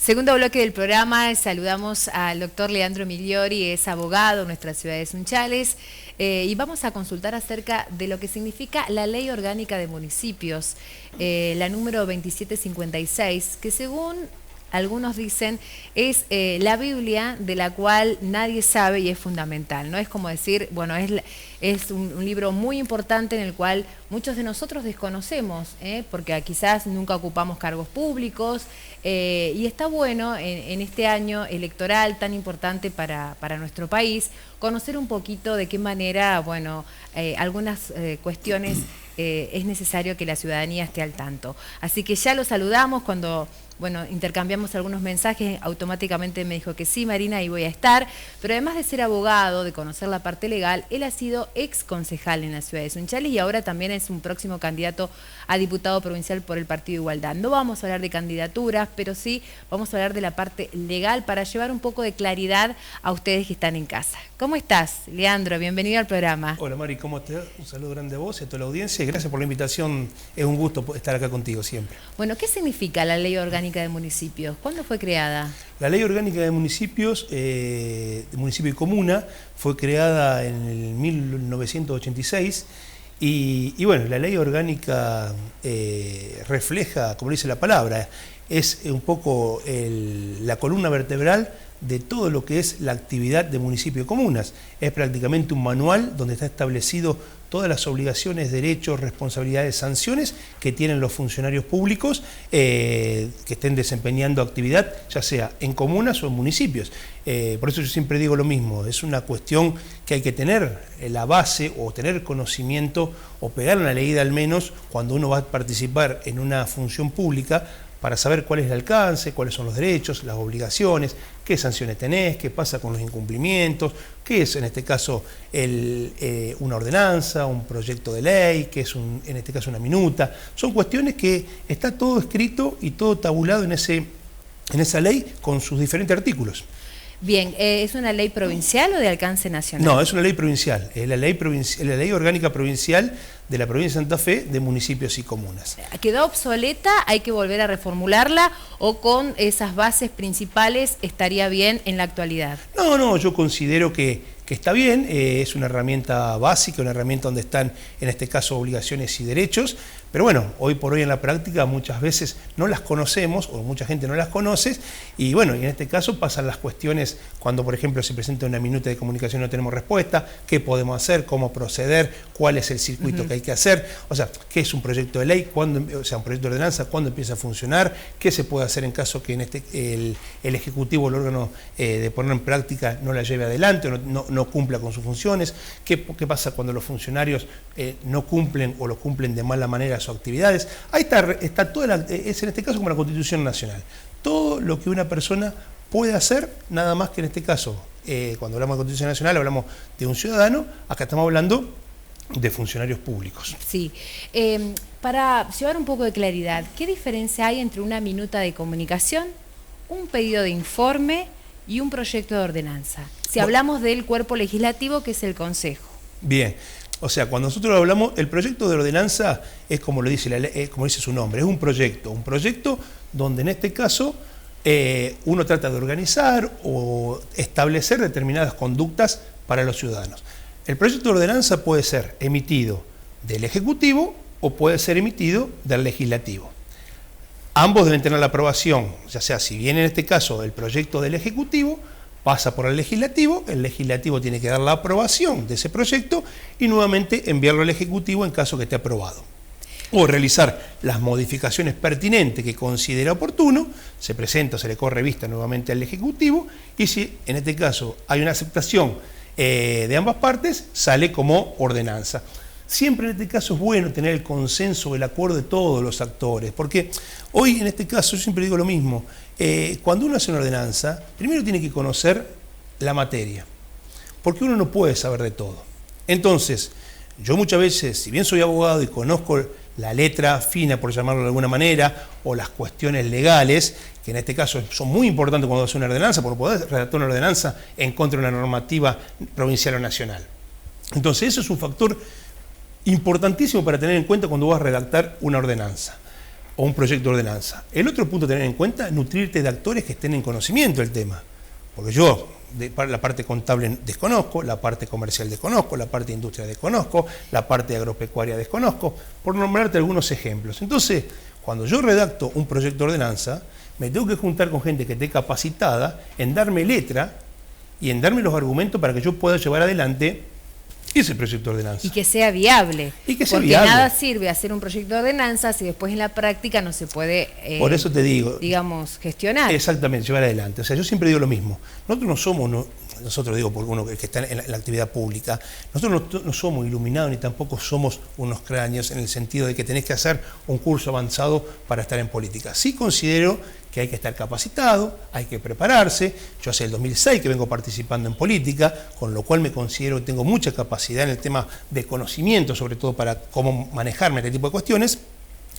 Segundo bloque del programa, saludamos al doctor Leandro Migliori, es abogado en nuestra ciudad de Sunchales, y vamos a consultar acerca de lo que significa la Ley Orgánica de Municipios, la número 2756, que según algunos dicen es la Biblia de la cual nadie sabe y es fundamental, ¿no? Es como decir, bueno, es un libro muy importante en el cual muchos de nosotros desconocemos, porque quizás nunca ocupamos cargos públicos, y está bueno en este año electoral tan importante para nuestro país, conocer un poquito de qué manera, bueno, algunas cuestiones es necesario que la ciudadanía esté al tanto. Así que ya lo saludamos cuando... Bueno, intercambiamos algunos mensajes, automáticamente me dijo que sí, Marina, ahí voy a estar. Pero además de ser abogado, de conocer la parte legal, él ha sido ex concejal en la ciudad de Sunchales y ahora también es un próximo candidato a diputado provincial por el Partido Igualdad. No vamos a hablar de candidaturas, pero sí vamos a hablar de la parte legal para llevar un poco de claridad a ustedes que están en casa. ¿Cómo estás, Leandro? Bienvenido al programa. Hola, Mari, ¿cómo te va? Un saludo grande a vos y a toda la audiencia y gracias por la invitación. Es un gusto estar acá contigo siempre. Bueno, ¿qué significa la Ley Orgánica de Municipios? ¿Cuándo fue creada? La Ley Orgánica de Municipios, de Municipio y Comuna, fue creada en el 1986 y bueno, la Ley Orgánica refleja, como dice la palabra, es un poco la columna vertebral de todo lo que es la actividad de municipio y comunas. Es prácticamente un manual donde está establecido todas las obligaciones, derechos, responsabilidades, sanciones que tienen los funcionarios públicos que estén desempeñando actividad, ya sea en comunas o en municipios. Por eso yo siempre digo lo mismo, es una cuestión que hay que tener la base o tener conocimiento o pegar una leída al menos cuando uno va a participar en una función pública para saber cuál es el alcance, cuáles son los derechos, las obligaciones, qué sanciones tenés, qué pasa con los incumplimientos, qué es en este caso una ordenanza, un proyecto de ley, qué es en este caso una minuta. Son cuestiones que está todo escrito y todo tabulado en esa ley con sus diferentes artículos. Bien, ¿es una ley provincial o de alcance nacional? No, es una ley provincial, es la ley orgánica provincial de la provincia de Santa Fe de municipios y comunas. ¿Quedó obsoleta? ¿Hay que volver a reformularla o con esas bases principales estaría bien en la actualidad? No, yo considero que está bien, es una herramienta básica, una herramienta donde están en este caso obligaciones y derechos, pero bueno, hoy por hoy en la práctica muchas veces no las conocemos o mucha gente no las conoce y bueno, y en este caso pasan las cuestiones cuando por ejemplo se presenta una minuta de comunicación y no tenemos respuesta, qué podemos hacer, cómo proceder, cuál es el circuito que hay que hacer, o sea, qué es un proyecto de ley, o sea, un proyecto de ordenanza, cuándo empieza a funcionar, qué se puede hacer en caso que el Ejecutivo, el órgano de poner en práctica no la lleve adelante o no cumpla con sus funciones, qué pasa cuando los funcionarios no cumplen o lo cumplen de mala manera sus actividades. Ahí está toda es en este caso como la Constitución Nacional. Todo lo que una persona puede hacer, nada más que en este caso, cuando hablamos de Constitución Nacional, hablamos de un ciudadano, acá estamos hablando de funcionarios públicos. Sí. Para llevar un poco de claridad, ¿qué diferencia hay entre una minuta de comunicación, un pedido de informe y un proyecto de ordenanza? Si hablamos del cuerpo legislativo, que es el Consejo. Bien, o sea, cuando nosotros hablamos, el proyecto de ordenanza es como lo dice la ley, como dice su nombre, es un proyecto donde en este caso uno trata de organizar o establecer determinadas conductas para los ciudadanos. El proyecto de ordenanza puede ser emitido del Ejecutivo o puede ser emitido del Legislativo. Ambos deben tener la aprobación, ya sea si bien en este caso el proyecto del Ejecutivo pasa por el Legislativo tiene que dar la aprobación de ese proyecto y nuevamente enviarlo al Ejecutivo en caso que esté aprobado. O realizar las modificaciones pertinentes que considera oportuno, se presenta, se le corre vista nuevamente al Ejecutivo y si en este caso hay una aceptación de ambas partes, sale como ordenanza. Siempre en este caso es bueno tener el consenso, el acuerdo de todos los actores, porque hoy en este caso yo siempre digo lo mismo, cuando uno hace una ordenanza, primero tiene que conocer la materia, porque uno no puede saber de todo. Entonces, yo muchas veces, si bien soy abogado y conozco la letra fina, por llamarlo de alguna manera, o las cuestiones legales, que en este caso son muy importantes cuando hace una ordenanza, porque podés redactar una ordenanza en contra de una normativa provincial o nacional. Entonces, eso es un factor importantísimo para tener en cuenta cuando vas a redactar una ordenanza. o un proyecto de ordenanza. El otro punto a tener en cuenta es nutrirte de actores que estén en conocimiento del tema. Porque yo la parte contable desconozco, la parte comercial desconozco, la parte de industria desconozco, la parte agropecuaria desconozco, por nombrarte algunos ejemplos. Entonces, cuando yo redacto un proyecto de ordenanza, me tengo que juntar con gente que esté capacitada en darme letra y en darme los argumentos para que yo pueda llevar adelante ese proyecto de ordenanza. Y que sea viable. Y que sea porque viable. Nada sirve hacer un proyecto de ordenanza si después en la práctica no se puede, por eso te digo, digamos, gestionar. Exactamente, llevar adelante. O sea, yo siempre digo lo mismo. Nosotros no somos, nosotros digo por uno que está en la actividad pública, nosotros no somos iluminados ni tampoco somos unos cráneos en el sentido de que tenés que hacer un curso avanzado para estar en política. Sí considero que hay que estar capacitado, hay que prepararse. Yo hace el 2006 que vengo participando en política, con lo cual me considero que tengo mucha capacidad en el tema de conocimiento, sobre todo para cómo manejarme este tipo de cuestiones.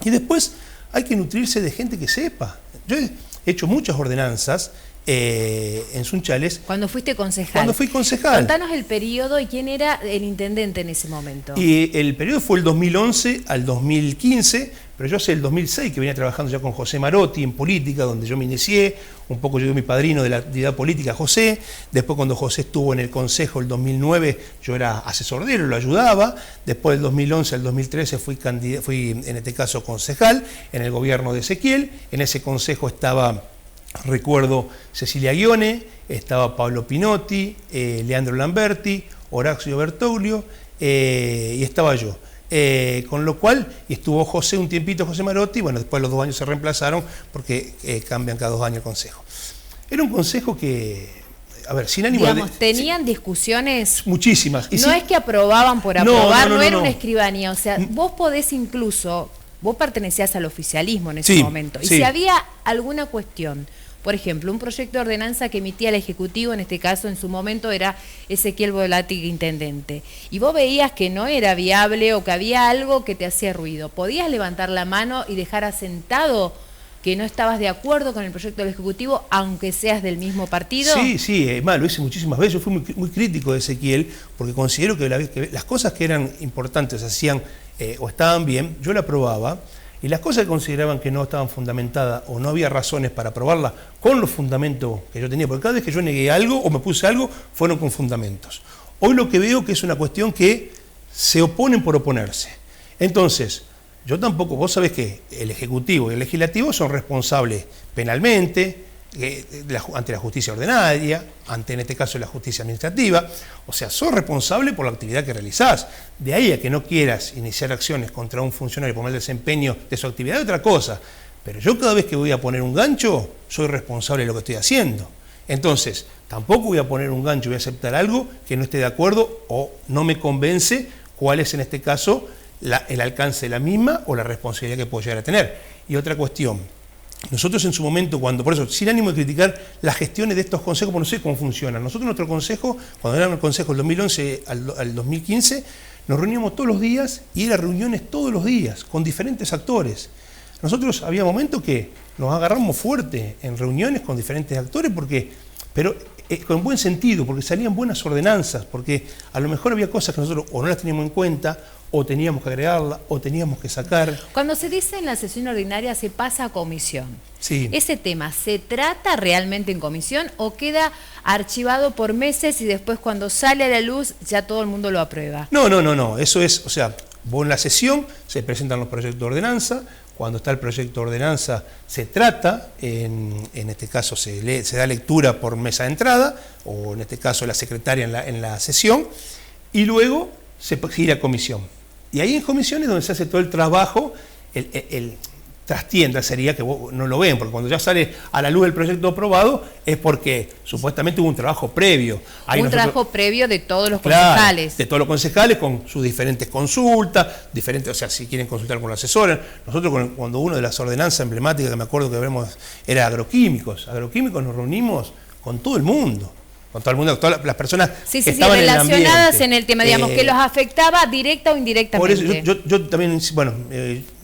Y después hay que nutrirse de gente que sepa. Yo he hecho muchas ordenanzas en Sunchales. Cuando fuiste concejal. Cuando fui concejal. Contanos el periodo y quién era el intendente en ese momento. Y el periodo fue el 2011 al 2015, pero yo hace el 2006 que venía trabajando ya con José Marotti en política, donde yo me inicié, un poco yo mi padrino de la actividad política, José. Después cuando José estuvo en el Consejo el 2009, yo era asesor de él, lo ayudaba. Después del 2011 al 2013 fui en este caso concejal en el gobierno de Ezequiel. En ese consejo estaba, recuerdo, Cecilia Guione, estaba Pablo Pinotti, Leandro Lamberti, Horacio Bertoglio y estaba yo. Con lo cual, y estuvo José un tiempito, José Marotti, bueno, después los 2 años se reemplazaron porque cambian cada 2 años el consejo. Era un consejo que, a ver, sin ánimo digamos, tenían discusiones muchísimas. Y no es que aprobaban por aprobar, no era una escribanía, o sea, vos podés incluso, vos pertenecías al oficialismo en ese momento, y si había alguna cuestión, por ejemplo, un proyecto de ordenanza que emitía el Ejecutivo, en este caso en su momento era Ezequiel Volati, intendente, y vos veías que no era viable o que había algo que te hacía ruido, ¿podías levantar la mano y dejar asentado que no estabas de acuerdo con el proyecto del Ejecutivo, aunque seas del mismo partido? Sí, lo hice muchísimas veces. Yo fui muy crítico de Ezequiel, porque considero que las cosas que eran importantes hacían o estaban bien, yo la aprobaba, y las cosas que consideraban que no estaban fundamentadas o no había razones para aprobarlas con los fundamentos que yo tenía, porque cada vez que yo negué algo o me puse algo, fueron con fundamentos. Hoy lo que veo que es una cuestión que se oponen por oponerse. Entonces, yo tampoco, vos sabés que el Ejecutivo y el Legislativo son responsables penalmente, ante la justicia ordinaria, ante en este caso la justicia administrativa, o sea, sos responsable por la actividad que realizás. De ahí a que no quieras iniciar acciones contra un funcionario por mal desempeño de su actividad es otra cosa, pero yo cada vez que voy a poner un gancho, soy responsable de lo que estoy haciendo. Entonces, tampoco voy a poner un gancho y voy a aceptar algo que no esté de acuerdo o no me convence cuál es en este caso el alcance de la misma o la responsabilidad que puedo llegar a tener. Y otra cuestión, nosotros en su momento, por eso, sin ánimo de criticar las gestiones de estos consejos, porque no sé cómo funcionan. Nosotros nuestro consejo, cuando era el consejo del 2011 al 2015, nos reuníamos todos los días y eran reuniones todos los días con diferentes actores. Nosotros había momentos que nos agarramos fuerte en reuniones con diferentes actores, pero con buen sentido, porque salían buenas ordenanzas, porque a lo mejor había cosas que nosotros o no las teníamos en cuenta, o teníamos que agregarla, o teníamos que sacar. Cuando se dice en la sesión ordinaria se pasa a comisión, sí. ¿Ese tema se trata realmente en comisión o queda archivado por meses y después cuando sale a la luz ya todo el mundo lo aprueba? No, eso es, o sea, vos en la sesión se presentan los proyectos de ordenanza, cuando está el proyecto de ordenanza se trata, en este caso se da lectura por mesa de entrada, o en este caso la secretaria en la sesión, y luego se gira a comisión. Y ahí en comisión es donde se hace todo el trabajo, el trastienda sería que vos no lo ven, porque cuando ya sale a la luz el proyecto aprobado es porque supuestamente hubo un trabajo previo. Trabajo previo de todos los concejales. De todos los concejales con sus diferentes consultas, o sea, si quieren consultar con los asesores. Nosotros cuando una de las ordenanzas emblemáticas que me acuerdo que vemos era agroquímicos nos reunimos con todo el mundo. Con todo el mundo, todas las personas que estaban relacionadas en el tema, digamos, que los afectaba directa o indirectamente. Por eso yo también, bueno,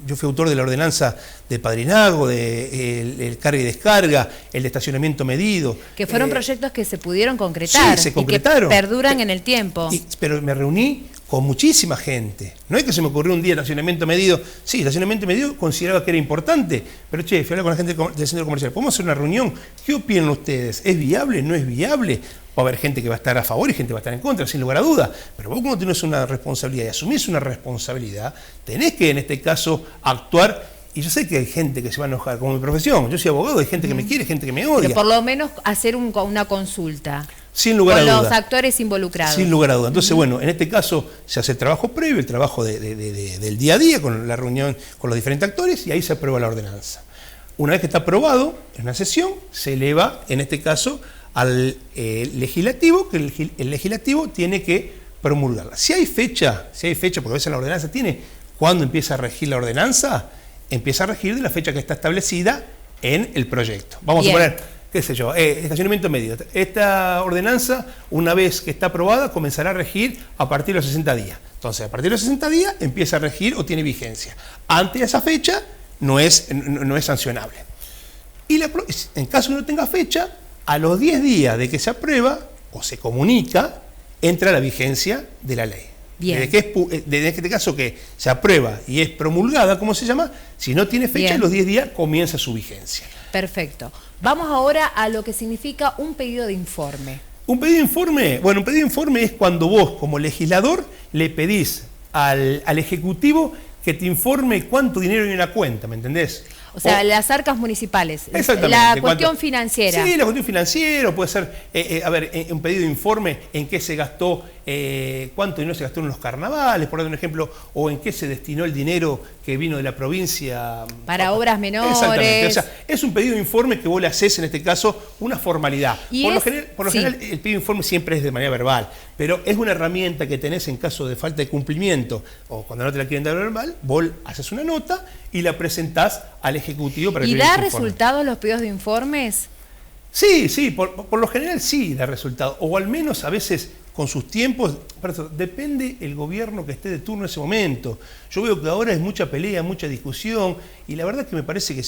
yo fui autor de la ordenanza de padrinazgo, el carga y descarga, el de estacionamiento medido. Que fueron proyectos que se pudieron concretar. Sí, se concretaron. Y que perduran en el tiempo. Pero me reuní con muchísima gente. No es que se me ocurrió un día el estacionamiento medido. Sí, el estacionamiento medido consideraba que era importante, pero che, fui a hablar con la gente del centro comercial. ¿Podemos hacer una reunión? ¿Qué opinan ustedes? ¿Es viable? ¿No es viable? Va a haber gente que va a estar a favor y gente que va a estar en contra, sin lugar a duda. Pero vos, cuando tenés una responsabilidad y asumís una responsabilidad, tenés que en este caso actuar. Y yo sé que hay gente que se va a enojar, como mi profesión. Yo soy abogado, hay gente que me quiere, gente que me odia. Pero por lo menos hacer una consulta. Sin lugar a duda. Con los actores involucrados. Sin lugar a duda. Entonces, bueno, en este caso se hace el trabajo previo, el trabajo del día a día, con la reunión con los diferentes actores, y ahí se aprueba la ordenanza. Una vez que está aprobado, en una sesión, se eleva, en este caso, al legislativo, que el legislativo tiene que promulgarla. Si hay fecha, porque a veces la ordenanza tiene, ¿cuándo empieza a regir la ordenanza? Empieza a regir de la fecha que está establecida en el proyecto. Vamos a poner, qué sé yo, estacionamiento medio. Esta ordenanza, una vez que está aprobada, comenzará a regir a partir de los 60 días. Entonces, a partir de los 60 días empieza a regir o tiene vigencia. Antes de esa fecha no es sancionable. Y en caso que no tenga fecha, a los 10 días de que se aprueba o se comunica, entra la vigencia de la ley. Desde este caso que se aprueba y es promulgada, ¿cómo se llama? Si no tiene fecha, en los 10 días comienza su vigencia. Perfecto. Vamos ahora a lo que significa un pedido de informe. Un pedido de informe, bueno, un pedido de informe es cuando vos, como legislador, le pedís al Ejecutivo que te informe cuánto dinero hay en la cuenta, ¿me entendés? O sea, las arcas municipales. Exactamente. La cuestión financiera. Sí, la cuestión financiera, puede ser, un pedido de informe en qué se gastó, cuánto dinero se gastó en los carnavales, por dar un ejemplo, o en qué se destinó el dinero que vino de la provincia. Para obras menores. Exactamente. O sea, es un pedido de informe que vos le haces, en este caso, una formalidad. Por lo general, el pedido de informe siempre es de manera verbal, pero es una herramienta que tenés en caso de falta de cumplimiento, o cuando no te la quieren dar verbal, vos haces una nota y la presentás al Ejecutivo para que ¿Y da resultados los pedidos de informes? Sí, por lo general sí da resultado, o al menos a veces con sus tiempos, depende el gobierno que esté de turno en ese momento. Yo veo que ahora es mucha pelea, mucha discusión, y la verdad es que me parece que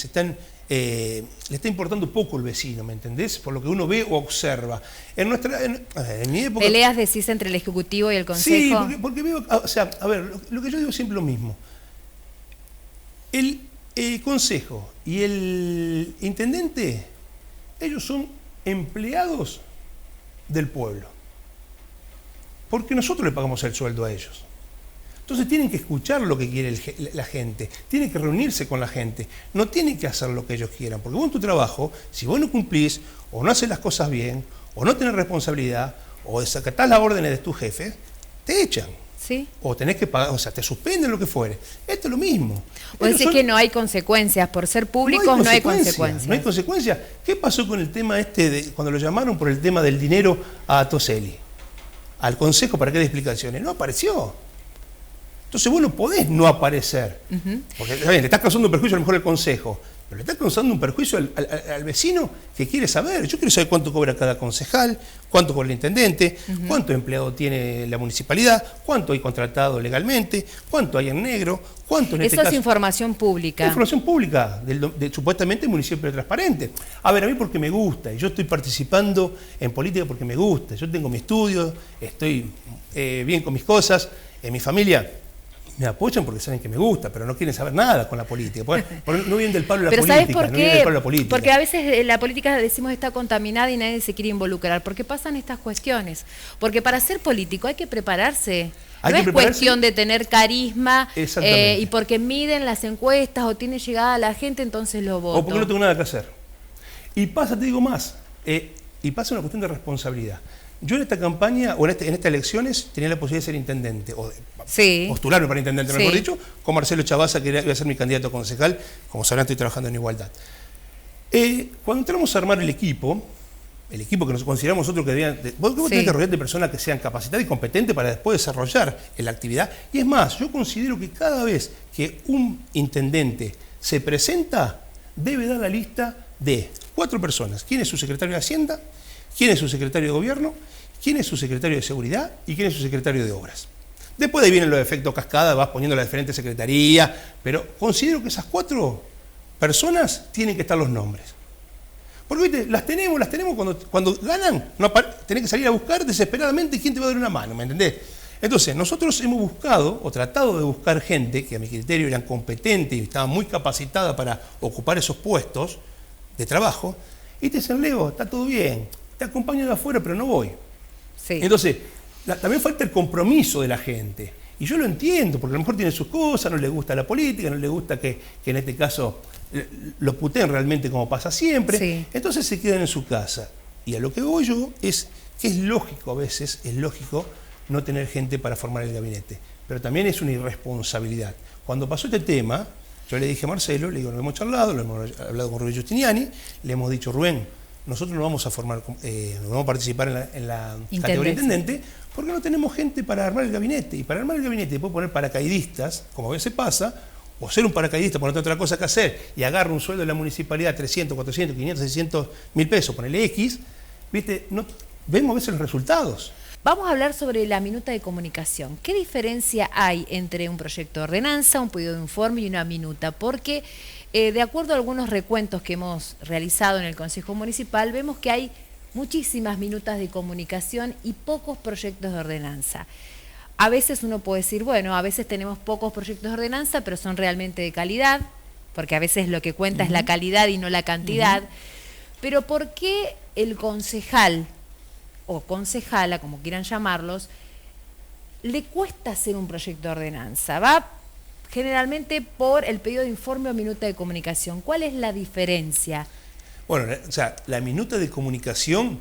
le está importando poco el vecino, ¿me entendés? Por lo que uno ve o observa. En mi época... ¿Peleas decís entre el Ejecutivo y el Consejo? Sí, porque veo, o sea, a ver, lo que yo digo siempre lo mismo. El Consejo y el Intendente, ellos son empleados del pueblo, porque nosotros le pagamos el sueldo a ellos. Entonces tienen que escuchar lo que quiere la gente, tienen que reunirse con la gente, no tienen que hacer lo que ellos quieran, porque vos en tu trabajo, si vos no cumplís, o no haces las cosas bien, o no tenés responsabilidad, o desacatás las órdenes de tu jefe, te echan. ¿Sí? O tenés que pagar, o sea, te suspenden lo que fuere. Esto es lo mismo. Vos decís que no hay consecuencias, por ser públicos no hay consecuencias. No hay consecuencias. ¿Qué pasó con el tema cuando lo llamaron por el tema del dinero a Toselli? Al Consejo para que dé explicaciones. No apareció. Entonces vos no podés no aparecer. Porque le estás causando un perjuicio a lo mejor al Consejo, pero le estás causando un perjuicio al vecino que quiere saber. Yo quiero saber cuánto cobra cada concejal, cuánto cobra el intendente, cuánto empleado tiene la municipalidad, cuánto hay contratado legalmente, cuánto hay en negro, cuánto en este caso... Eso es información pública. Información pública, supuestamente municipio transparente. A ver, a mí porque me gusta, y yo estoy participando en política porque me gusta. Yo tengo mi estudio, estoy bien con mis cosas, en mi familia me apoyan porque saben que me gusta, pero no quieren saber nada con la política. No vienen del palo de la política. ¿Sabes por qué? Porque a veces la política, decimos, está contaminada y nadie se quiere involucrar. ¿Por qué pasan estas cuestiones? Porque para ser político hay que prepararse. No es cuestión de tener carisma y porque miden las encuestas o tiene llegada a la gente, entonces lo voto. O porque no tengo nada que hacer. Y pasa, te digo más, y pasa una cuestión de responsabilidad. Yo en esta campaña, o en estas elecciones, tenía la posibilidad de ser intendente, o de postularme para intendente, mejor dicho, con Marcelo Chavaza, que iba a ser mi candidato a concejal. Como sabrán, estoy trabajando en igualdad. Cuando entramos a armar el equipo que nos consideramos nosotros que debían... Vos tenés que rodearte de personas que sean capacitadas y competentes para después desarrollar la actividad. Y es más, yo considero que cada vez que un intendente se presenta, debe dar la lista de 4 personas. ¿Quién es su secretario de Hacienda? ¿Quién es su secretario de Gobierno? ¿Quién es su secretario de Seguridad? ¿Y quién es su secretario de Obras? Después de ahí vienen los efectos cascada, vas poniendo las diferentes secretarías, pero considero que esas 4 personas tienen que estar los nombres. Porque, ¿viste? Las tenemos, cuando ganan, tenés que salir a buscar desesperadamente quién te va a dar una mano, ¿me entendés? Entonces, nosotros hemos buscado o tratado de buscar gente que a mi criterio eran competentes y estaban muy capacitadas para ocupar esos puestos de trabajo, y te dicen, Leo, está todo bien, te acompaño de afuera, pero no voy. Sí. Entonces, también falta el compromiso de la gente. Y yo lo entiendo, porque a lo mejor tiene sus cosas, no le gusta la política, no le gusta que en este caso lo puteen realmente como pasa siempre. Sí. Entonces se quedan en su casa. Y a lo que voy yo es que es lógico a veces, es lógico no tener gente para formar el gabinete. Pero también es una irresponsabilidad. Cuando pasó este tema, yo le dije a Marcelo, le digo, lo hemos charlado, lo hemos hablado con Rubén Giustiniani, le hemos dicho, Rubén, nosotros no vamos a formar, no vamos a participar en la categoría intendente, porque no tenemos gente para armar el gabinete. Y para armar el gabinete puede poner paracaidistas, como a veces pasa, o ser un paracaidista por no tener otra cosa que hacer, y agarra un sueldo de la municipalidad, 300, 400, 500, 600 mil pesos, ponele X, ¿viste? No, vemos a veces los resultados. Vamos a hablar sobre la minuta de comunicación. ¿Qué diferencia hay entre un proyecto de ordenanza, un pedido de informe y una minuta? Porque de acuerdo a algunos recuentos que hemos realizado en el Consejo Municipal, vemos que hay muchísimas minutas de comunicación y pocos proyectos de ordenanza. A veces uno puede decir, bueno, a veces tenemos pocos proyectos de ordenanza, pero son realmente de calidad, porque a veces lo que cuenta es la calidad y no la cantidad. Pero ¿por qué el concejal o concejala, como quieran llamarlos, le cuesta hacer un proyecto de ordenanza? Va generalmente por el pedido de informe o minuta de comunicación. ¿Cuál es la diferencia? Bueno, o sea, la minuta de comunicación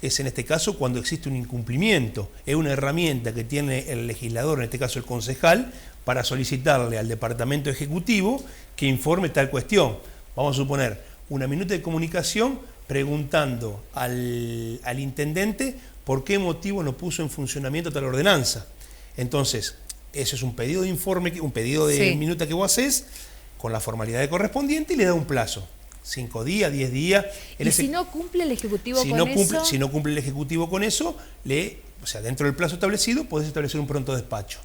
es en este caso cuando existe un incumplimiento. Es una herramienta que tiene el legislador, en este caso el concejal, para solicitarle al departamento ejecutivo que informe tal cuestión. Vamos a suponer una minuta de comunicación preguntando al intendente por qué motivo no puso en funcionamiento tal ordenanza. Entonces, ese es un pedido de informe, un pedido de minuta que vos haces con la formalidad correspondiente y le da un plazo. 5 días, 10 días. ¿Y si no cumple el Ejecutivo con eso? Si no cumple el Ejecutivo con eso, o sea, dentro del plazo establecido, podés establecer un pronto despacho.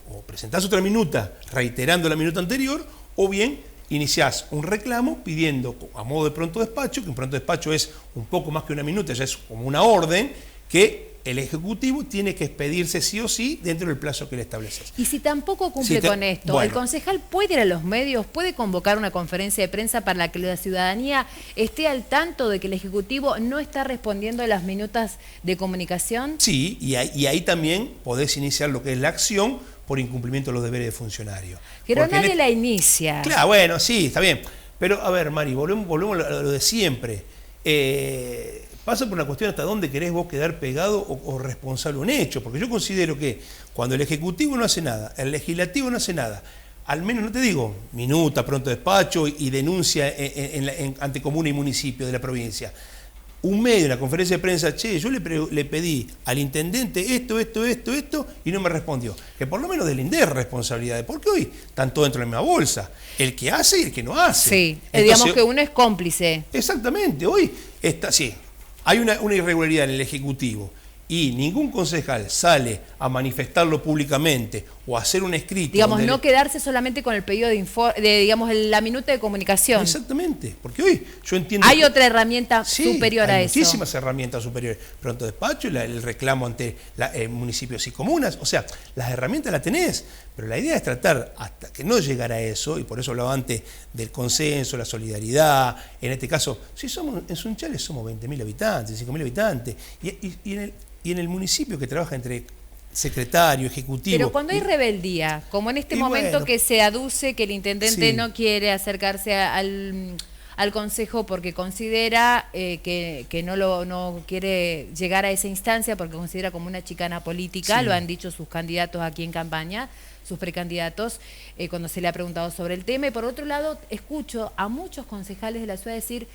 O presentás otra minuta reiterando la minuta anterior, o bien iniciás un reclamo pidiendo a modo de pronto despacho, que un pronto despacho es un poco más que una minuta, ya es como una orden, que el Ejecutivo tiene que expedirse sí o sí dentro del plazo que le estableces. Y si tampoco cumple con esto, bueno, ¿el concejal puede ir a los medios, puede convocar una conferencia de prensa para que la ciudadanía esté al tanto de que el Ejecutivo no está respondiendo a las minutas de comunicación? Sí, y ahí también podés iniciar lo que es la acción por incumplimiento de los deberes de funcionario. Pero porque nadie la inicia. Claro, bueno, sí, está bien. Pero, a ver, Mari, volvemos a lo de siempre. Pasa por una cuestión hasta dónde querés vos quedar pegado o responsable de un hecho. Porque yo considero que cuando el Ejecutivo no hace nada, el Legislativo no hace nada, al menos, no te digo, minuta, pronto despacho y denuncia ante comuna y municipio de la provincia. Un medio, una conferencia de prensa, che, yo le pedí al intendente esto, y no me respondió. Que por lo menos deslindé responsabilidades, porque hoy están todos dentro de la misma bolsa. El que hace y el que no hace. Sí, entonces, digamos que uno es cómplice. Exactamente, hoy está, sí, hay una irregularidad en el Ejecutivo y ningún concejal sale a manifestarlo públicamente o a hacer un escrito. Digamos, no quedarse solamente con el pedido digamos, la minuta de comunicación. Exactamente, porque hoy yo entiendo... Hay otra herramienta superior a eso. Hay muchísimas herramientas superiores. Pronto despacho, el reclamo ante municipios y comunas, o sea, las herramientas las tenés, pero la idea es tratar hasta que no llegara a eso, y por eso hablaba antes del consenso, la solidaridad, en este caso, si somos en Sunchales somos 20.000 habitantes, 5.000 habitantes, y en el municipio que trabaja entre secretario, ejecutivo... Pero cuando hay rebeldía, como en este momento, bueno, que se aduce que el intendente no quiere acercarse al consejo porque considera que no quiere llegar a esa instancia porque considera como una chicana política, lo han dicho sus candidatos aquí en campaña, sus precandidatos, cuando se le ha preguntado sobre el tema. Y por otro lado, escucho a muchos concejales de la ciudad decir,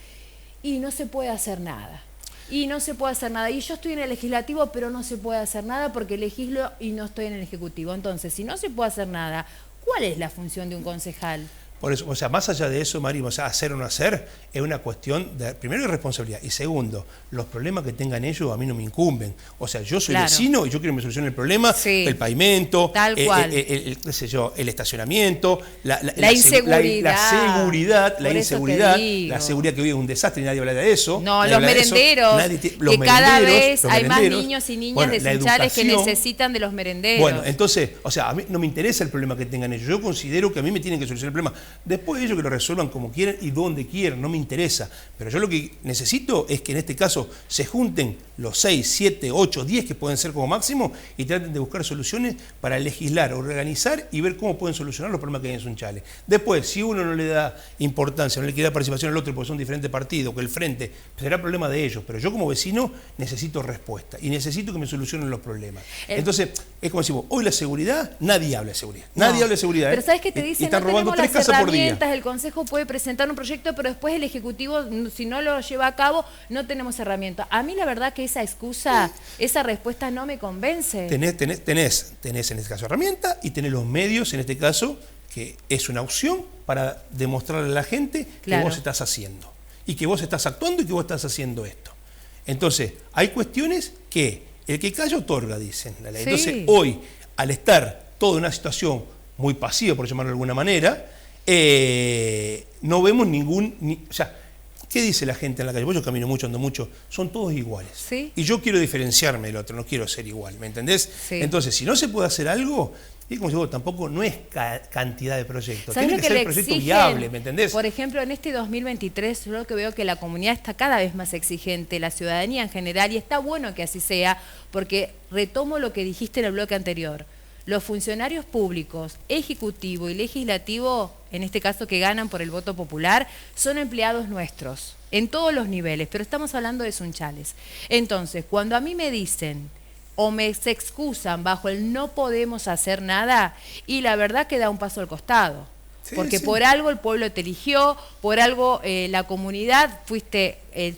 y no se puede hacer nada. Y no se puede hacer nada. Y yo estoy en el legislativo, pero no se puede hacer nada porque legislo y no estoy en el ejecutivo. Entonces, si no se puede hacer nada, ¿cuál es la función de un concejal? Por eso, o sea, más allá de eso, Mari, o sea, hacer o no hacer es una cuestión de, primero, de responsabilidad. Y segundo, los problemas que tengan ellos a mí no me incumben. O sea, yo soy vecino y yo quiero que me solucionen el problema, el pavimento, qué sé yo, el estacionamiento, la inseguridad, la seguridad que hoy es un desastre y nadie habla de eso. No, los merenderos, que cada vez hay más niños y niñas de Sunchales que necesitan de los merenderos. Bueno, entonces, o sea, a mí no me interesa el problema que tengan ellos. Yo considero que a mí me tienen que solucionar el problema. Después ellos que lo resuelvan como quieran y donde quieran, no me interesa. Pero yo lo que necesito es que en este caso se junten los 6, 7, 8, 10 que pueden ser como máximo y traten de buscar soluciones para legislar, organizar y ver cómo pueden solucionar los problemas que hay en Sunchales. Después, si uno no le da importancia, no le quiere dar participación al otro porque son diferentes partidos, que el frente, será problema de ellos. Pero yo como vecino necesito respuesta y necesito que me solucionen los problemas. Entonces, es como decimos, hoy la seguridad, nadie habla de seguridad. Nadie habla de seguridad. Pero ¿sabes qué te dicen? Están robando 3 casas por día. El Consejo puede presentar un proyecto, pero después el Ejecutivo, si no lo lleva a cabo, no tenemos herramientas. A mí la verdad que esa excusa, esa respuesta no me convence. Tenés en este caso herramientas y tenés los medios, en este caso, que es una opción para demostrarle a la gente que vos estás haciendo. Y que vos estás actuando y que vos estás haciendo esto. Entonces, hay cuestiones que el que calla otorga, dicen la ley. Entonces, hoy, al estar toda una situación muy pasiva, por llamarlo de alguna manera, no vemos o sea, ¿qué dice la gente en la calle? Yo camino mucho, ando mucho, son todos iguales. ¿Sí? Y yo quiero diferenciarme del otro, no quiero ser igual, ¿me entendés? Sí. Entonces, si no se puede hacer algo, y como digo, tampoco no es cantidad de proyectos, tiene que ser un proyecto viable, ¿me entendés? Por ejemplo, en este 2023, yo lo que veo que la comunidad está cada vez más exigente, la ciudadanía en general, y está bueno que así sea, porque retomo lo que dijiste en el bloque anterior. Los funcionarios públicos, ejecutivo y legislativo, en este caso que ganan por el voto popular, son empleados nuestros, en todos los niveles, pero estamos hablando de Sunchales. Entonces, cuando a mí me dicen o se excusan bajo el no podemos hacer nada, y la verdad que da un paso al costado. Sí, porque por algo el pueblo te eligió, por algo la comunidad,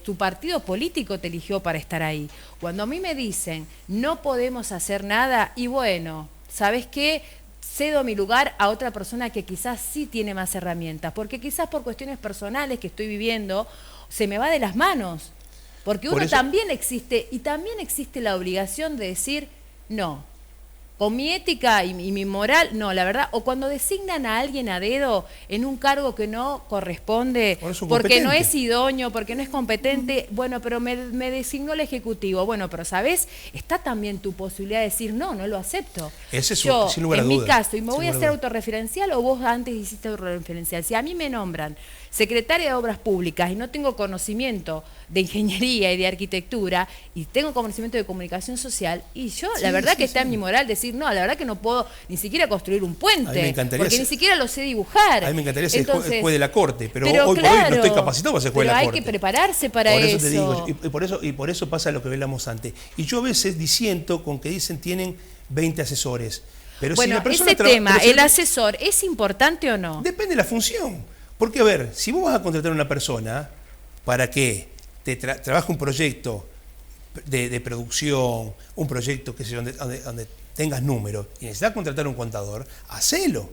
tu partido político te eligió para estar ahí. Cuando a mí me dicen no podemos hacer nada, y bueno, ¿sabes qué? Cedo mi lugar a otra persona que quizás sí tiene más herramientas, porque quizás por cuestiones personales que estoy viviendo, se me va de las manos. Porque uno también existe, y también existe la obligación de decir, no, con mi ética y mi moral, no, la verdad, o cuando designan a alguien a dedo en un cargo que no corresponde, porque no es idóneo, porque no es competente, bueno, pero me designó el Ejecutivo, bueno, pero ¿sabes? Está también tu posibilidad de decir, no, no lo acepto. Ese es yo, sin lugar a dudas. En mi caso, y me voy a hacer autorreferencial, o vos antes hiciste autorreferencial, si a mí me nombran secretaria de Obras Públicas y no tengo conocimiento de ingeniería y de arquitectura y tengo conocimiento de comunicación social, y yo la verdad que está en mi moral decir, no, la verdad que no puedo ni siquiera construir un puente, porque ni siquiera lo sé dibujar. A mí me encantaría ser juez de la corte, pero hoy por hoy no estoy capacitado para ser juez de la corte. Pero hay que prepararse para eso. Por eso te digo, y por eso pasa lo que hablamos antes. Y yo a veces disiento con que dicen tienen 20 asesores. Pero bueno, si la persona ese tema, el asesor, ¿es importante o no? Depende de la función. Porque, a ver, si vos vas a contratar a una persona para que te trabaje un proyecto de producción, un proyecto que donde tengas números, y necesitas contratar a un contador, hacelo.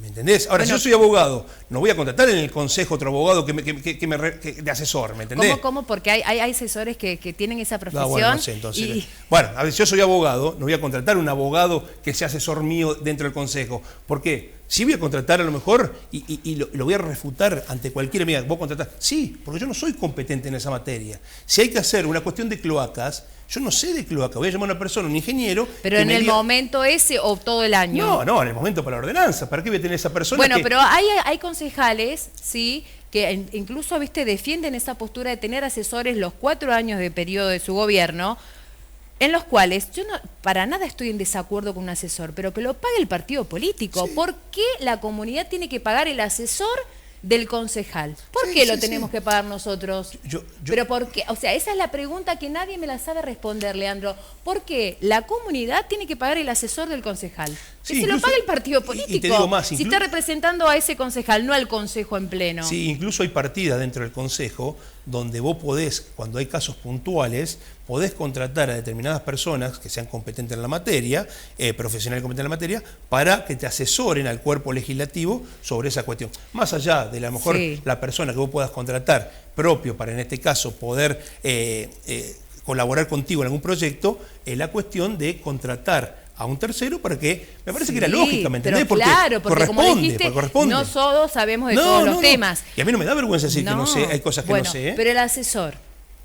¿Me entendés? Ahora, bueno, si yo soy abogado, no voy a contratar en el consejo otro abogado de asesor, ¿me entendés? ¿Cómo? Porque hay asesores que tienen esa profesión. No, bueno, no sé, entonces. Bueno, a ver, si yo soy abogado, no voy a contratar un abogado que sea asesor mío dentro del consejo. ¿Por qué? Sí voy a contratar a lo mejor y lo voy a refutar ante cualquier amiga. ¿Vos contratás? Sí, porque yo no soy competente en esa materia. Si hay que hacer una cuestión de cloacas, yo no sé de cloaca. Voy a llamar a una persona, un ingeniero. ¿Pero en el momento ese o todo el año? No, en el momento para la ordenanza. ¿Para qué voy a tener esa persona? Bueno, pero hay concejales, sí, que incluso, viste, defienden esa postura de tener asesores los 4 años de periodo de su gobierno, en los cuales yo no para nada estoy en desacuerdo con un asesor, pero que lo pague el partido político. Sí. ¿Por qué la comunidad tiene que pagar el asesor del concejal? ¿Por qué lo tenemos que pagar nosotros? ¿Pero por qué? O sea, esa es la pregunta que nadie me la sabe responder, Leandro. ¿Por qué la comunidad tiene que pagar el asesor del concejal? Que se lo pague el partido político. Y te digo más, si está representando a ese concejal, no al consejo en pleno. Sí, incluso hay partidas dentro del consejo donde vos podés, cuando hay casos puntuales, podés contratar a determinadas personas que sean competentes en la materia, profesionales competentes en la materia, para que te asesoren al cuerpo legislativo sobre esa cuestión. Más allá de a lo mejor la persona que vos puedas contratar propio para en este caso poder colaborar contigo en algún proyecto, la cuestión de contratar a un tercero para que, me parece que era lógica, ¿me entendés? Porque corresponde, como dijiste, corresponde. No todos sabemos de todos los temas. Y a mí no me da vergüenza decir que no sé, hay cosas que no sé. Pero el asesor,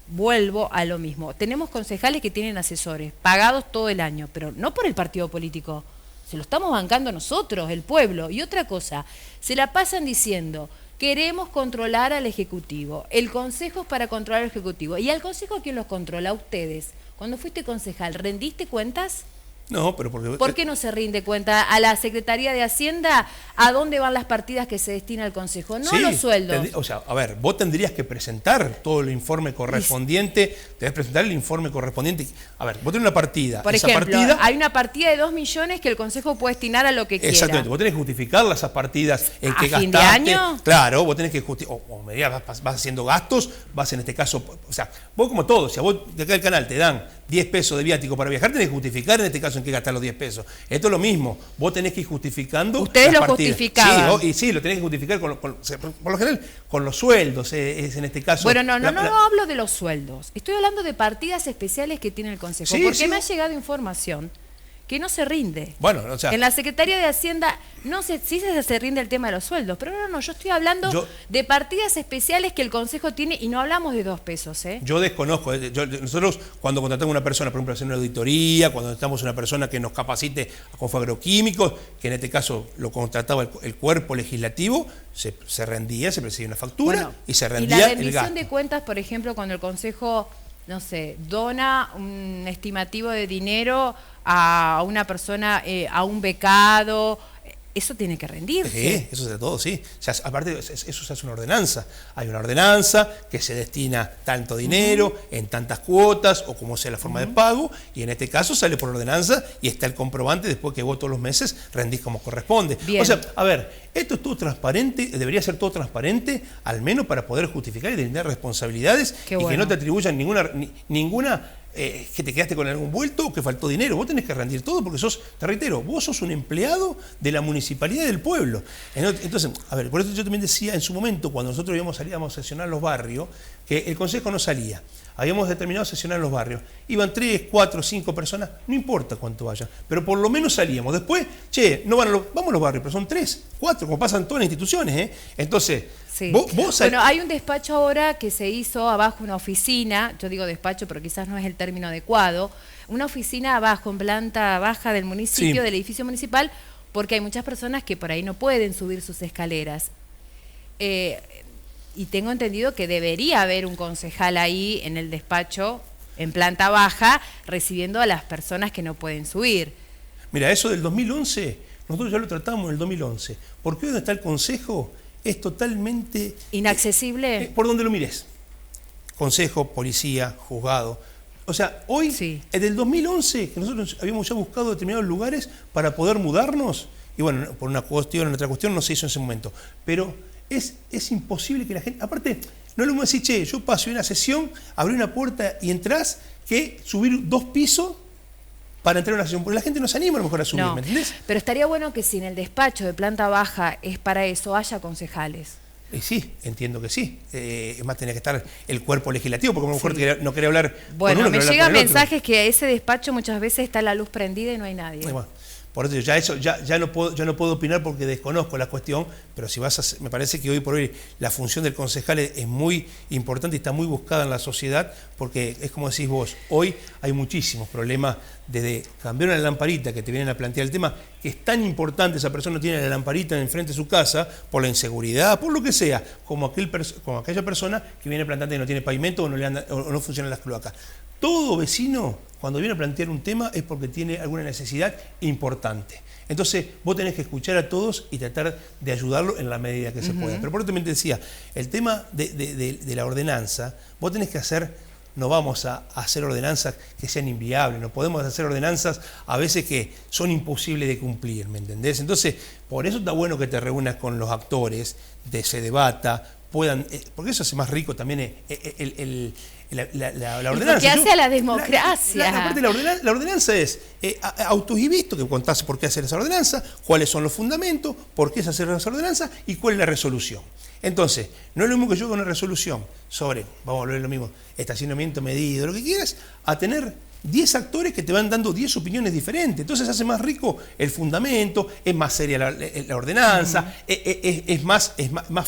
vuelvo a lo mismo. Tenemos concejales que tienen asesores, pagados todo el año, pero no por el partido político. Se lo estamos bancando nosotros, el pueblo. Y otra cosa, se la pasan diciendo, queremos controlar al Ejecutivo. El Consejo es para controlar al Ejecutivo. ¿Y al Consejo quién los controla? A ustedes. Cuando fuiste concejal, ¿rendiste cuentas? No, pero porque... ¿Por qué no se rinde cuenta a la Secretaría de Hacienda a dónde van las partidas que se destina al Consejo? No a los sueldos. O sea, a ver, vos tendrías que presentar todo el informe correspondiente, debes presentar el informe correspondiente. A ver, vos tenés una partida. Por ejemplo, hay una partida de 2 millones que el Consejo puede destinar a lo que quiera. Exactamente, vos tenés que justificar esas partidas en que gastaste. ¿A fin de año? Claro, vos tenés que justificar, o medidas, vas haciendo gastos, vas en este caso, o sea, vos como todo, si a vos de acá del canal te dan 10 pesos de viático para viajar, tenés que justificar en este caso en qué gastar los 10 pesos. Esto es lo mismo, vos tenés que ir justificando. Ustedes lo justificaban. Sí, lo tenés que justificar por lo general con los sueldos, es en este caso. Bueno, no hablo de los sueldos, estoy hablando de partidas especiales que tiene el Consejo, porque me ha llegado información que no se rinde. Bueno, o sea, en la Secretaría de Hacienda sí se rinde el tema de los sueldos, pero no, yo estoy hablando de partidas especiales que el Consejo tiene y no hablamos de 2 pesos. Yo desconozco, nosotros cuando contratamos a una persona, por ejemplo, a hacer una auditoría, cuando necesitamos una persona que nos capacite con agroquímicos, que en este caso lo contrataba el cuerpo legislativo, se rendía, se recibía una factura y se rendía el gasto. Y la rendición de cuentas, por ejemplo, cuando el Consejo, no sé, dona un estimativo de dinero a una persona, a un becado, eso tiene que rendirse. Sí, eso es de todo, sí. O sea, aparte, eso se hace una ordenanza. Hay una ordenanza que se destina tanto dinero, en tantas cuotas, o como sea la forma de pago, y en este caso sale por ordenanza y está el comprobante después que vos todos los meses rendís como corresponde. Bien. O sea, a ver, esto es todo transparente, debería ser todo transparente, al menos para poder justificar y determinar responsabilidades y que no te atribuyan ninguna que te quedaste con algún vuelto o que faltó dinero. Vos tenés que rendir todo porque te reitero, vos sos un empleado de la municipalidad del pueblo. Entonces, a ver, por eso yo también decía en su momento, cuando nosotros salíamos a sesionar los barrios, que el Consejo no salía. Habíamos determinado sesionar los barrios. Iban 3, 4, 5 personas, no importa cuánto vayan, pero por lo menos salíamos. Después, no vamos a los barrios, pero son 3, 4, como pasan todas las instituciones. Entonces, sí. Bueno, hay un despacho ahora que se hizo abajo, una oficina, yo digo despacho, pero quizás no es el término adecuado, una oficina abajo, en planta baja del municipio, del edificio municipal, porque hay muchas personas que por ahí no pueden subir sus escaleras. Y tengo entendido que debería haber un concejal ahí en el despacho, en planta baja, recibiendo a las personas que no pueden subir. Mira, eso del 2011, nosotros ya lo tratamos en el 2011. Porque hoy donde está el Consejo es totalmente... inaccesible. Por donde lo mires. Consejo, policía, juzgado. O sea, hoy, desde el 2011, que nosotros habíamos ya buscado determinados lugares para poder mudarnos, y bueno, por una cuestión o otra cuestión no se hizo en ese momento. Pero es imposible que la gente... Aparte, no es lo mismo decir, che, yo paso una sesión, abrí una puerta y entrás, que subir 2 pisos para entrar a una sesión, porque la gente no se anima a lo mejor a subir, ¿me entendés? Pero estaría bueno que si en el despacho de planta baja es para eso, haya concejales. Sí, entiendo que sí. Es más, tenía que estar el cuerpo legislativo, porque a lo mejor no quería hablar con uno. Bueno, me llegan mensajes que ese despacho muchas veces está la luz prendida y no hay nadie. Bueno, por eso ya no puedo opinar porque desconozco la cuestión, pero si me parece que hoy por hoy la función del concejal es muy importante y está muy buscada en la sociedad, porque es como decís vos, hoy hay muchísimos problemas, desde cambiar una lamparita que te vienen a plantear el tema, que es tan importante, esa persona no tiene la lamparita enfrente de su casa, por la inseguridad, por lo que sea, como aquella persona que viene plantando y no tiene pavimento o no funcionan las cloacas. Todo vecino, cuando viene a plantear un tema, es porque tiene alguna necesidad importante. Entonces, vos tenés que escuchar a todos y tratar de ayudarlo en la medida que se pueda. Pero por eso también te decía, el tema de la ordenanza, vos tenés que hacer... No vamos a hacer ordenanzas que sean inviables, no podemos hacer ordenanzas a veces que son imposibles de cumplir, ¿me entendés? Entonces, por eso está bueno que te reúnas con los actores, se debata, puedan, porque eso hace más rico también la ordenanza. ¿Qué hace a la democracia? La ordenanza es autos y vistos, que contás por qué hacer esa ordenanza, cuáles son los fundamentos, por qué se hace esa ordenanza y cuál es la resolución. Entonces, no es lo mismo que yo con una resolución sobre, vamos a volver a lo mismo, estacionamiento medido, lo que quieras, a tener 10 actores que te van dando 10 opiniones diferentes. Entonces hace más rico el fundamento, es más seria la ordenanza, es más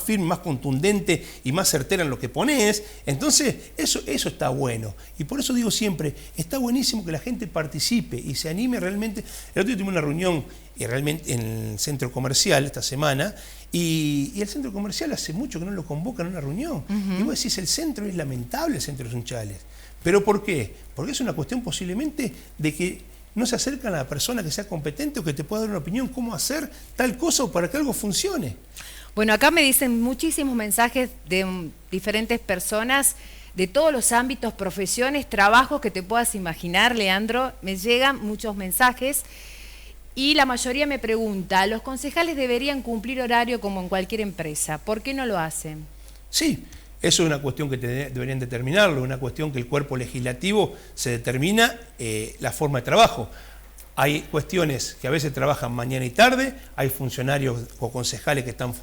firme, más contundente y más certera en lo que pones. Entonces eso está bueno. Y por eso digo siempre, está buenísimo que la gente participe y se anime realmente. El otro día tuvimos una reunión realmente en el centro comercial esta semana y el centro comercial hace mucho que no lo convocan a una reunión. Y vos decís, el centro es lamentable, el centro de Sunchales. ¿Pero por qué? Porque es una cuestión posiblemente de que no se acercan a la persona que sea competente o que te pueda dar una opinión cómo hacer tal cosa o para que algo funcione. Bueno, acá me dicen muchísimos mensajes de diferentes personas de todos los ámbitos, profesiones, trabajos que te puedas imaginar, Leandro. Me llegan muchos mensajes y la mayoría me pregunta, ¿los concejales deberían cumplir horario como en cualquier empresa? ¿Por qué no lo hacen? Sí. Eso es una cuestión que deberían determinarlo, una cuestión que el cuerpo legislativo se determina la forma de trabajo. Hay cuestiones que a veces trabajan mañana y tarde, hay funcionarios o concejales que están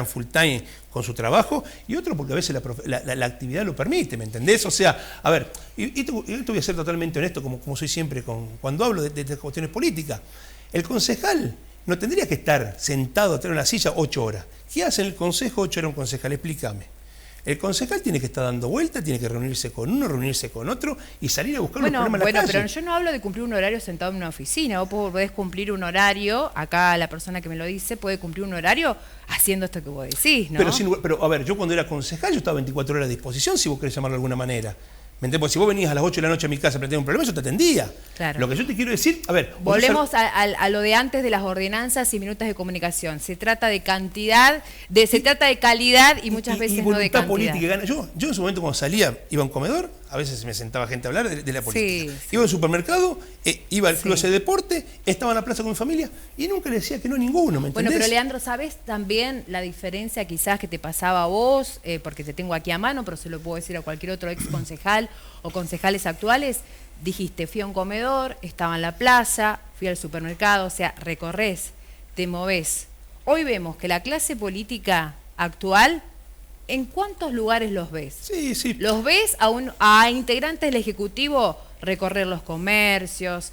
full time con su trabajo y otros porque a veces la actividad lo permite, ¿me entendés? O sea, a ver, y esto voy a ser totalmente honesto como soy siempre cuando hablo de cuestiones políticas. El concejal no tendría que estar sentado atrás de una silla 8 horas. ¿Qué hace en el consejo 8 horas un concejal? Explícame. El concejal tiene que estar dando vueltas, tiene que reunirse con uno, reunirse con otro y salir a buscar los problemas en la calle. Pero yo no hablo de cumplir un horario sentado en una oficina. Vos podés cumplir un horario, acá la persona que me lo dice puede cumplir un horario haciendo esto que vos decís, ¿no? Pero a ver, yo cuando era concejal yo estaba 24 horas a disposición, si vos querés llamarlo de alguna manera. ¿Me entiendes? Porque si vos venías a las 8 de la noche a mi casa a plantear un problema, yo te atendía. Claro. Lo que yo te quiero decir, a ver... Volvemos a lo de antes de las ordenanzas y minutos de comunicación. Se trata de cantidad, se trata de calidad y muchas veces no de cantidad. Política. Yo en su momento cuando salía, iba a un comedor, a veces me sentaba gente a hablar de la política. Sí. Iba al supermercado, iba al club de deporte, estaba en la plaza con mi familia y nunca le decía que no a ninguno, ¿me entendés? Bueno, pero Leandro, ¿sabes también la diferencia quizás que te pasaba a vos? Porque te tengo aquí a mano, pero se lo puedo decir a cualquier otro ex concejal o concejales actuales. Dijiste, fui a un comedor, estaba en la plaza, fui al supermercado, o sea, recorres, te movés. Hoy vemos que la clase política actual, ¿en cuántos lugares los ves? Sí, sí. Los ves a integrantes del Ejecutivo recorrer los comercios,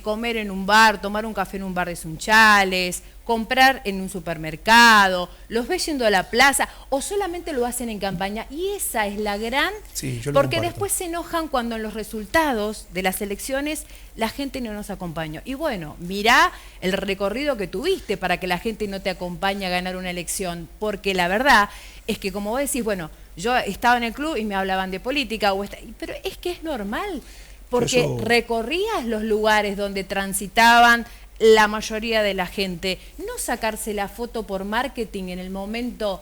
comer en un bar, tomar un café en un bar de Sunchales, comprar en un supermercado, los ves yendo a la plaza o solamente lo hacen en campaña y esa es la gran... Sí, yo lo porque comparto. Después se enojan cuando en los resultados de las elecciones la gente no nos acompañó. Y bueno, mirá el recorrido que tuviste para que la gente no te acompañe a ganar una elección, porque la verdad es que como vos decís, bueno, yo estaba en el club y me hablaban de política, pero es que es normal, porque recorrías los lugares donde transitaban la mayoría de la gente, no sacarse la foto por marketing en el momento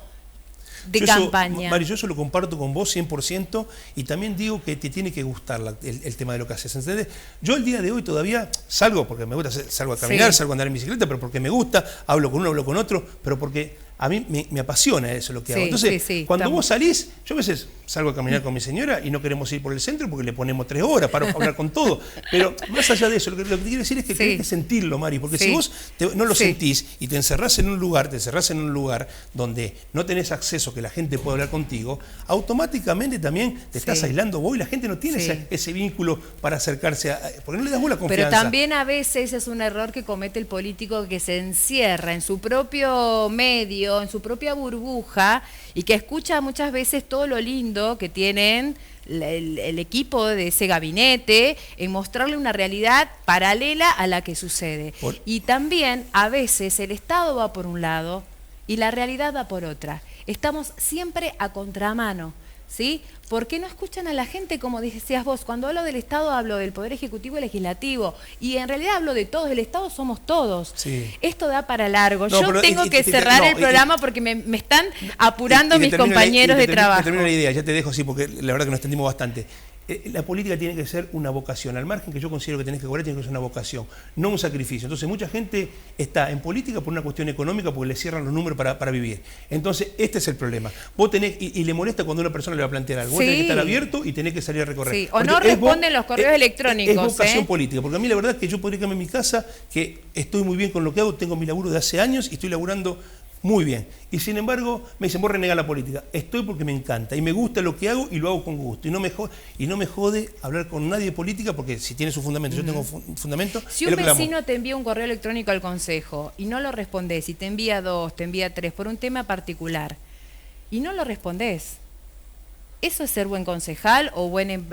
de campaña. Mari, yo eso lo comparto con vos 100% y también digo que te tiene que gustar el tema de lo que haces, ¿entendés? Yo el día de hoy todavía salgo porque me gusta, salgo a caminar, salgo a andar en bicicleta, pero porque me gusta, hablo con uno, hablo con otro, pero porque a mí me apasiona eso lo que hago. Entonces, cuando vos salís, yo a veces salgo a caminar con mi señora y no queremos ir por el centro porque le ponemos 3 horas para hablar con todo. Pero más allá de eso, lo que te quiero decir es que tenés que sentirlo, Mari, porque si vos no lo sentís y te encerrás en un lugar, donde no tenés acceso que la gente pueda hablar contigo, automáticamente también te estás aislando vos y la gente no tiene ese vínculo para acercarse, porque no le das vos la confianza. Pero también a veces es un error que comete el político que se encierra en su propio medio, en su propia burbuja y que escucha muchas veces todo lo lindo que tienen el equipo de ese gabinete en mostrarle una realidad paralela a la que sucede. Y también a veces el Estado va por un lado y la realidad va por otra. Estamos siempre a contramano, ¿sí? ¿Por qué no escuchan a la gente, como decías vos? Cuando hablo del Estado hablo del Poder Ejecutivo y Legislativo. Y en realidad hablo de todos, el Estado somos todos. Sí. Esto da para largo. Yo tengo que cerrar el programa porque me están apurando mis compañeros de trabajo. Te termino la idea, ya te dejo así porque la verdad que nos extendimos bastante. La política tiene que ser una vocación, al margen que yo considero que tenés que cobrar, tiene que ser una vocación, no un sacrificio. Entonces mucha gente está en política por una cuestión económica porque le cierran los números para vivir. Entonces este es el problema. Vos tenés, y le molesta cuando una persona le va a plantear algo. Vos tenés que estar abierto y tenés que salir a recorrer. Sí. O no responden los correos electrónicos. Es vocación política, porque a mí la verdad es que yo podría quedarme en mi casa, que estoy muy bien con lo que hago, tengo mi laburo de hace años y estoy laburando muy bien. Y sin embargo, me dicen, vos renegás la política. Estoy porque me encanta y me gusta lo que hago y lo hago con gusto. Y no me jode hablar con nadie de política porque si tiene su fundamento, yo tengo fundamento. Si un vecino te envía un correo electrónico al consejo y no lo respondés, y te envía 2, te envía 3 por un tema particular y no lo respondés, ¿eso es ser buen concejal o buen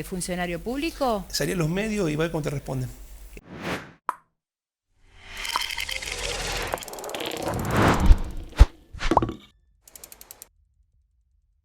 funcionario público? Salí a los medios y va a ver cómo te responden.